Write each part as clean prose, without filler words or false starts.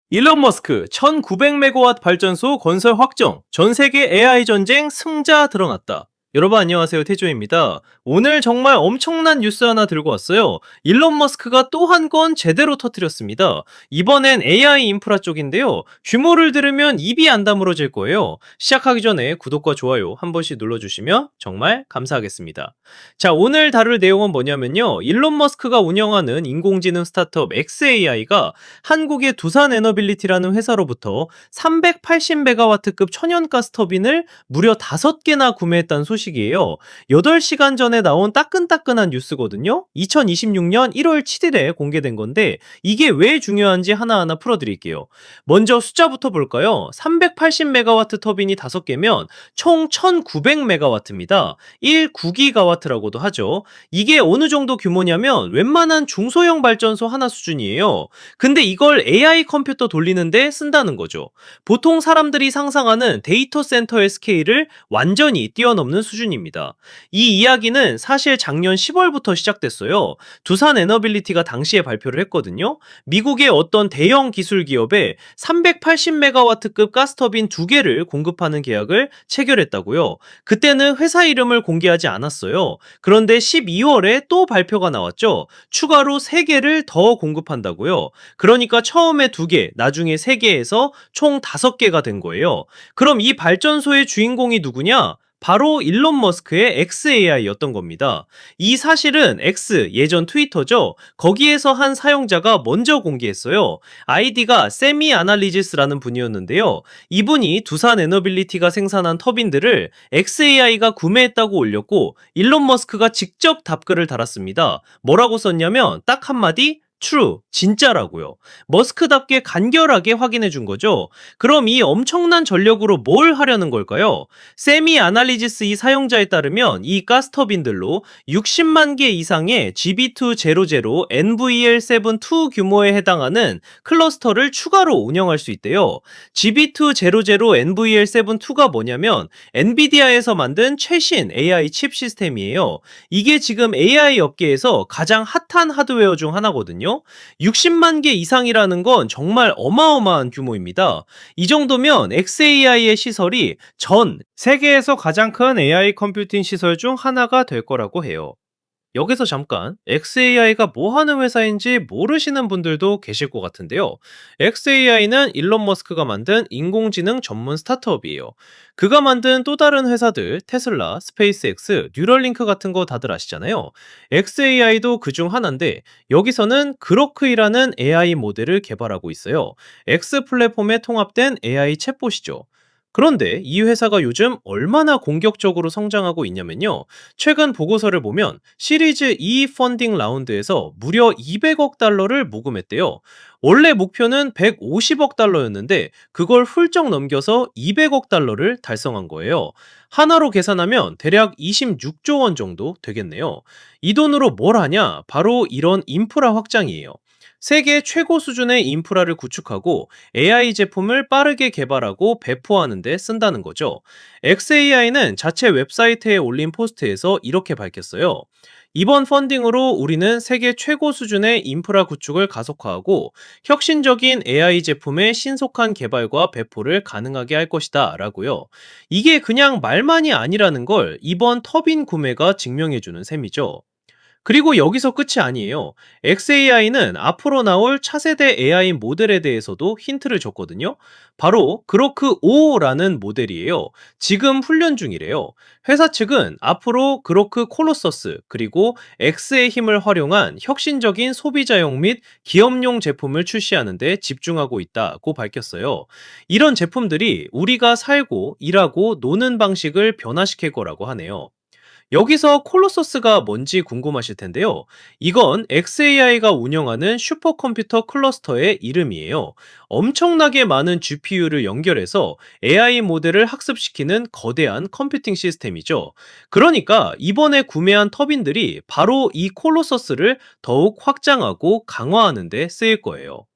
일론 머스크 1900메가와트 발전소 건설 확정, 전 세계 AI 전쟁 승자 드러났다. 여러분 안녕하세요, 태조입니다. 오늘 정말 엄청난 뉴스 하나 들고 왔어요. 일론 머스크가 또 한 건 제대로 터뜨렸습니다. 이번엔 AI 인프라 쪽인데요. 규모를 들으면 입이 안 다물어질 거예요. 시작하기 전에 구독과 좋아요 한 번씩 눌러주시면 정말 감사하겠습니다. 자, 오늘 다룰 내용은 뭐냐면요. 일론 머스크가 운영하는 인공지능 스타트업 xAI가 한국의 두산 에너빌리티라는 회사로부터 380메가와트급 천연가스 터빈을 무려 5개나 구매했다는 소식이에요. 8시간 전에 나온 따끈따끈한 뉴스거든요. 2026년 1월 7일에 공개된 건데 이게 왜 중요한지 하나하나 풀어드릴게요. 먼저 숫자부터 볼까요? 380메가와트 터빈이 5개면 총 1900메가와트입니다. 1,9기가와트라고도 하죠. 이게 어느 정도 규모냐면 웬만한 중소형 발전소 하나 수준이에요. 근데 이걸 AI 컴퓨터 돌리는데 쓴다는 거죠. 보통 사람들이 상상하는 데이터 센터의 스케일을 완전히 뛰어넘는 수준입니다. 이 이야기는 사실 작년 10월부터 시작됐어요. 두산 에너빌리티가 당시에 발표를 했거든요. 미국의 어떤 대형 기술 기업에 380메가와트급 가스터빈 2개를 공급하는 계약을 체결했다고요. 그때는 회사 이름을 공개하지 않았어요. 그런데 12월에 또 발표가 나왔죠. 추가로 3개를 더 공급한다고요. 그러니까 처음에 2개, 나중에 3개에서 총 5개가 된 거예요. 그럼 이 발전소의 주인공이 누구냐? 바로 일론 머스크의 xAI였던 겁니다. 이 사실은 X, 예전 트위터죠. 거기에서 한 사용자가 먼저 공개했어요. 아이디가 세미 아날리지스라는 분이었는데요. 이분이 두산 에너빌리티가 생산한 터빈들을 xAI가 구매했다고 올렸고 일론 머스크가 직접 답글을 달았습니다. 뭐라고 썼냐면 딱 한마디, true, 진짜라고요. 머스크답게 간결하게 확인해 준 거죠. 그럼 이 엄청난 전력으로 뭘 하려는 걸까요? 세미 아날리지스 이 사용자에 따르면 이 가스터빈들로 60만 개 이상의 GB200 NVL72 규모에 해당하는 클러스터를 추가로 운영할 수 있대요. GB200 NVL72가 뭐냐면 엔비디아에서 만든 최신 AI 칩 시스템이에요. 이게 지금 AI 업계에서 가장 핫한 하드웨어 중 하나거든요. 60만 개 이상이라는 건 정말 어마어마한 규모입니다. 이 정도면 xAI의 시설이 전 세계에서 가장 큰 AI 컴퓨팅 시설 중 하나가 될 거라고 해요. 여기서 잠깐 xAI가 뭐 하는 회사인지 모르시는 분들도 계실 것 같은데요. xAI는 일론 머스크가 만든 인공지능 전문 스타트업이에요. 그가 만든 또 다른 회사들 테슬라, 스페이스X, 뉴럴링크 같은 거 다들 아시잖아요. xAI도 그중 하나인데 여기서는 그로크이라는 AI 모델을 개발하고 있어요. X 플랫폼에 통합된 AI 챗봇이죠. 그런데 이 회사가 요즘 얼마나 공격적으로 성장하고 있냐면요. 최근 보고서를 보면 시리즈 E 펀딩 라운드에서 무려 200억 달러를 모금했대요. 원래 목표는 150억 달러였는데 그걸 훌쩍 넘겨서 200억 달러를 달성한 거예요. 하나로 계산하면 대략 26조 원 정도 되겠네요. 이 돈으로 뭘 하냐? 바로 이런 인프라 확장이에요. 세계 최고 수준의 인프라를 구축하고 AI 제품을 빠르게 개발하고 배포하는 데 쓴다는 거죠. xAI는 자체 웹사이트에 올린 포스트에서 이렇게 밝혔어요. 이번 펀딩으로 우리는 세계 최고 수준의 인프라 구축을 가속화하고 혁신적인 AI 제품의 신속한 개발과 배포를 가능하게 할 것이다 라고요. 이게 그냥 말만이 아니라는 걸 이번 터빈 구매가 증명해주는 셈이죠. 그리고 여기서 끝이 아니에요. xAI는 앞으로 나올 차세대 AI 모델에 대해서도 힌트를 줬거든요. 바로 그로크 5라는 모델이에요. 지금 훈련 중이래요. 회사 측은 앞으로 그로크 콜로서스 그리고 X의 힘을 활용한 혁신적인 소비자용 및 기업용 제품을 출시하는 데 집중하고 있다고 밝혔어요. 이런 제품들이 우리가 살고 일하고 노는 방식을 변화시킬 거라고 하네요. 여기서 콜로서스가 뭔지 궁금하실 텐데요. 이건 xAI가 운영하는 슈퍼컴퓨터 클러스터의 이름이에요. 엄청나게 많은 GPU를 연결해서 AI 모델을 학습시키는 거대한 컴퓨팅 시스템이죠. 그러니까 이번에 구매한 터빈들이 바로 이 콜로서스를 더욱 확장하고 강화하는 데 쓰일 거예요.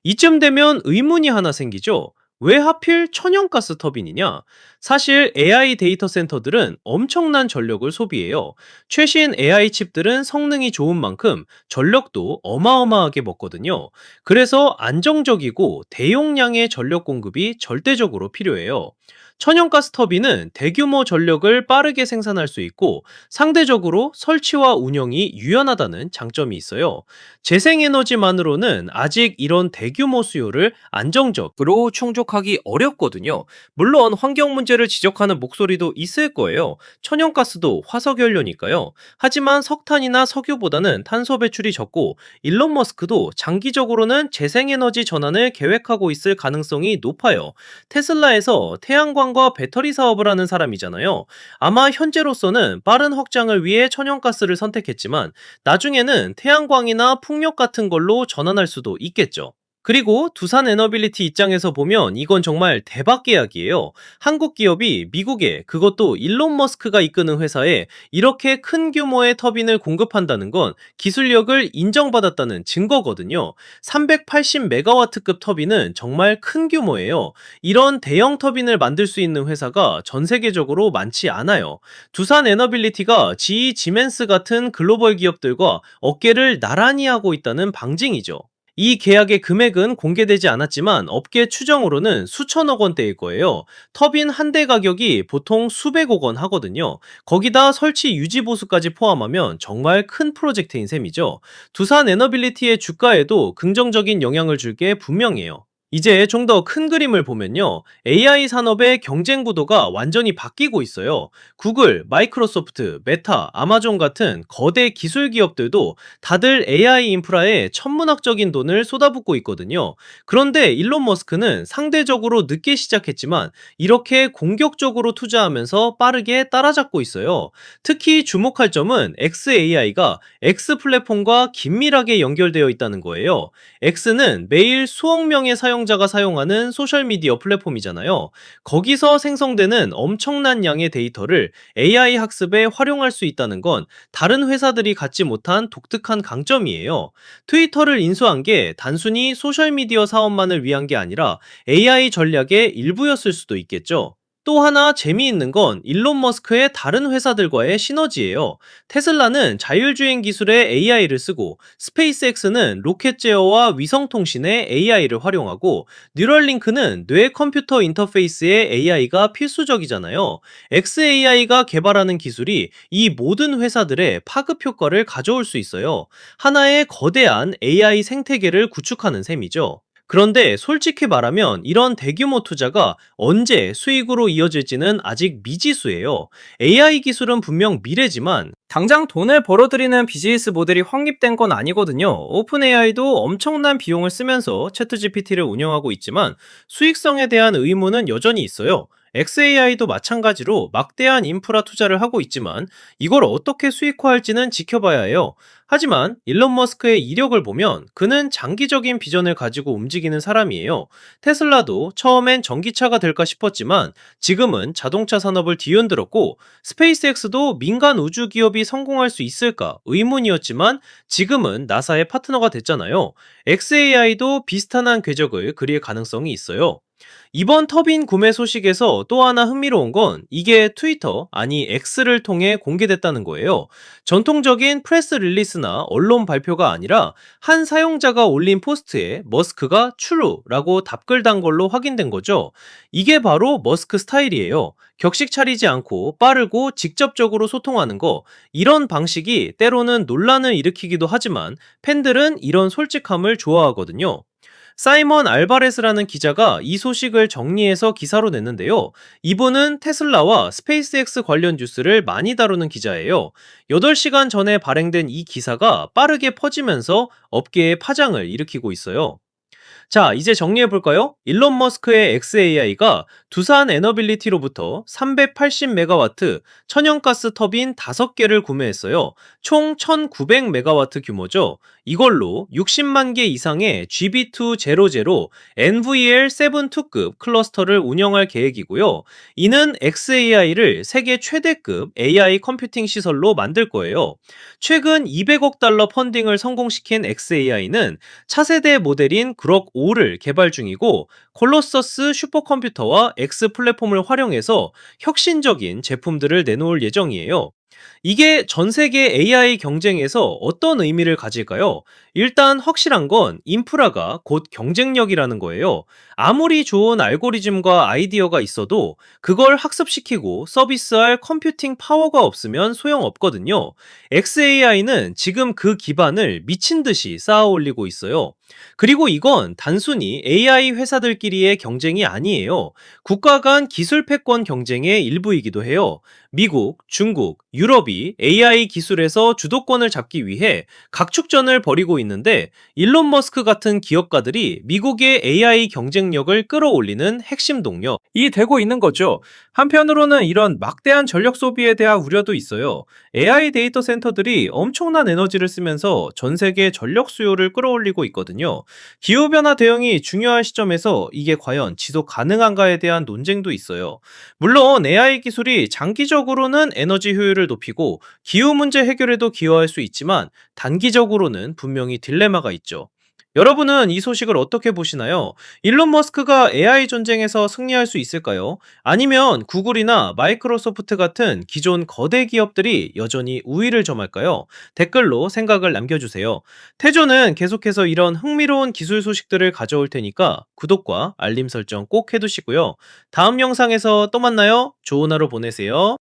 이쯤 되면 의문이 하나 생기죠. 왜 하필 천연가스 터빈이냐? 사실 AI 데이터 센터들은 엄청난 전력을 소비해요. 최신 AI 칩들은 성능이 좋은 만큼 전력도 어마어마하게 먹거든요. 그래서 안정적이고 대용량의 전력 공급이 절대적으로 필요해요. 천연가스 터빈은 대규모 전력을 빠르게 생산할 수 있고 상대적으로 설치와 운영이 유연하다는 장점이 있어요. 재생에너지만으로는 아직 이런 대규모 수요를 안정적으로 충족하기 어렵거든요. 물론 환경 문제를 지적하는 목소리도 있을 거예요. 천연가스도 화석연료니까요. 하지만 석탄이나 석유보다는 탄소 배출이 적고 일론 머스크도 장기적으로는 재생에너지 전환을 계획하고 있을 가능성이 높아요. 테슬라에서 태양광과 배터리 사업을 하는 사람이잖아요. 아마 현재로서는 빠른 확장을 위해 천연가스를 선택했지만 나중에는 태양광이나 풍력 같은 걸로 전환할 수도 있겠죠. 그리고 두산 에너빌리티 입장에서 보면 이건 정말 대박 계약이에요. 한국 기업이 미국에, 그것도 일론 머스크가 이끄는 회사에 이렇게 큰 규모의 터빈을 공급한다는 건 기술력을 인정받았다는 증거거든요. 380메가와트급 터빈은 정말 큰 규모예요. 이런 대형 터빈을 만들 수 있는 회사가 전 세계적으로 많지 않아요. 두산 에너빌리티가 GE 지멘스 같은 글로벌 기업들과 어깨를 나란히 하고 있다는 방증이죠. 이 계약의 금액은 공개되지 않았지만 업계 추정으로는 수천억 원대일 거예요. 터빈 한 대 가격이 보통 수백억 원 하거든요. 거기다 설치 유지 보수까지 포함하면 정말 큰 프로젝트인 셈이죠. 두산 에너빌리티의 주가에도 긍정적인 영향을 줄 게 분명해요. 이제 좀 더 큰 그림을 보면요. AI 산업의 경쟁 구도가 완전히 바뀌고 있어요. 구글, 마이크로소프트, 메타, 아마존 같은 거대 기술 기업들도 다들 AI 인프라에 천문학적인 돈을 쏟아붓고 있거든요. 그런데 일론 머스크는 상대적으로 늦게 시작했지만 이렇게 공격적으로 투자하면서 빠르게 따라잡고 있어요. 특히 주목할 점은 xAI가 X 플랫폼과 긴밀하게 연결되어 있다는 거예요. X는 매일 수억 명의 사용자가 사용하는 소셜미디어 플랫폼이잖아요. 거기서 생성되는 엄청난 양의 데이터를 AI 학습에 활용할 수 있다는 건 다른 회사들이 갖지 못한 독특한 강점이에요. 트위터를 인수한 게 단순히 소셜미디어 사업만을 위한 게 아니라 AI 전략의 일부였을 수도 있겠죠. 또 하나 재미있는 건 일론 머스크의 다른 회사들과의 시너지예요. 테슬라는 자율주행 기술에 AI를 쓰고 스페이스X는 로켓 제어와 위성 통신에 AI를 활용하고 뉴럴링크는 뇌 컴퓨터 인터페이스에 AI가 필수적이잖아요. xAI가 개발하는 기술이 이 모든 회사들의 파급 효과를 가져올 수 있어요. 하나의 거대한 AI 생태계를 구축하는 셈이죠. 그런데 솔직히 말하면 이런 대규모 투자가 언제 수익으로 이어질지는 아직 미지수예요. AI 기술은 분명 미래지만 당장 돈을 벌어들이는 비즈니스 모델이 확립된 건 아니거든요. 오픈 AI도 엄청난 비용을 쓰면서 챗GPT를 운영하고 있지만 수익성에 대한 의문은 여전히 있어요. xAI도 마찬가지로 막대한 인프라 투자를 하고 있지만 이걸 어떻게 수익화할지는 지켜봐야 해요. 하지만 일론 머스크의 이력을 보면 그는 장기적인 비전을 가지고 움직이는 사람이에요. 테슬라도 처음엔 전기차가 될까 싶었지만 지금은 자동차 산업을 뒤흔들었고 스페이스X도 민간 우주 기업이 성공할 수 있을까 의문이었지만 지금은 나사의 파트너가 됐잖아요. xAI도 비슷한 한 궤적을 그릴 가능성이 있어요. 이번 터빈 구매 소식에서 또 하나 흥미로운 건 이게 트위터, 아니 X를 통해 공개됐다는 거예요. 전통적인 프레스 릴리스나 언론 발표가 아니라 한 사용자가 올린 포스트에 머스크가 true라고 답글 단 걸로 확인된 거죠. 이게 바로 머스크 스타일이에요. 격식 차리지 않고 빠르고 직접적으로 소통하는 거. 이런 방식이 때로는 논란을 일으키기도 하지만 팬들은 이런 솔직함을 좋아하거든요. 사이먼 알바레스라는 기자가 이 소식을 정리해서 기사로 냈는데요. 이분은 테슬라와 스페이스X 관련 뉴스를 많이 다루는 기자예요. 8시간 전에 발행된 이 기사가 빠르게 퍼지면서 업계에 파장을 일으키고 있어요. 자, 이제 정리해 볼까요? 일론 머스크의 xAI가 두산 에너빌리티로부터 380메가와트 천연가스 터빈 5개를 구매했어요. 총 1900메가와트 규모죠. 이걸로 60만 개 이상의 GB200 NVL72급 클러스터를 운영할 계획이고요. 이는 xAI를 세계 최대급 AI 컴퓨팅 시설로 만들 거예요. 최근 200억 달러 펀딩을 성공시킨 xAI는 차세대 모델인 그록 5를 개발 중이고, 콜로서스 슈퍼컴퓨터와 X 플랫폼을 활용해서 혁신적인 제품들을 내놓을 예정이에요. 이게 전 세계 AI 경쟁에서 어떤 의미를 가질까요? 일단 확실한 건 인프라가 곧 경쟁력이라는 거예요. 아무리 좋은 알고리즘과 아이디어가 있어도 그걸 학습시키고 서비스할 컴퓨팅 파워가 없으면 소용없거든요. xAI는 지금 그 기반을 미친 듯이 쌓아 올리고 있어요. 그리고 이건 단순히 AI 회사들끼리의 경쟁이 아니에요. 국가 간 기술 패권 경쟁의 일부이기도 해요. 미국, 중국, 유럽이 AI 기술에서 주도권을 잡기 위해 각축전을 벌이고 있는데, 일론 머스크 같은 기업가들이 미국의 AI 경쟁력을 끌어올리는 핵심 동력이 되고 있는 거죠. 한편으로는 이런 막대한 전력 소비에 대한 우려도 있어요. AI 데이터 센터들이 엄청난 에너지를 쓰면서 전 세계 전력 수요를 끌어올리고 있거든요. 기후변화 대응이 중요한 시점에서 이게 과연 지속 가능한가에 대한 논쟁도 있어요. 물론 AI 기술이 장기적으로는 에너지 효율을 높이고 기후 문제 해결에도 기여할 수 있지만, 단기적으로는 분명히 딜레마가 있죠. 여러분은 이 소식을 어떻게 보시나요? 일론 머스크가 AI 전쟁에서 승리할 수 있을까요? 아니면 구글이나 마이크로소프트 같은 기존 거대 기업들이 여전히 우위를 점할까요? 댓글로 생각을 남겨주세요. 태조는 계속해서 이런 흥미로운 기술 소식들을 가져올 테니까 구독과 알림 설정 꼭 해두시고요. 다음 영상에서 또 만나요. 좋은 하루 보내세요.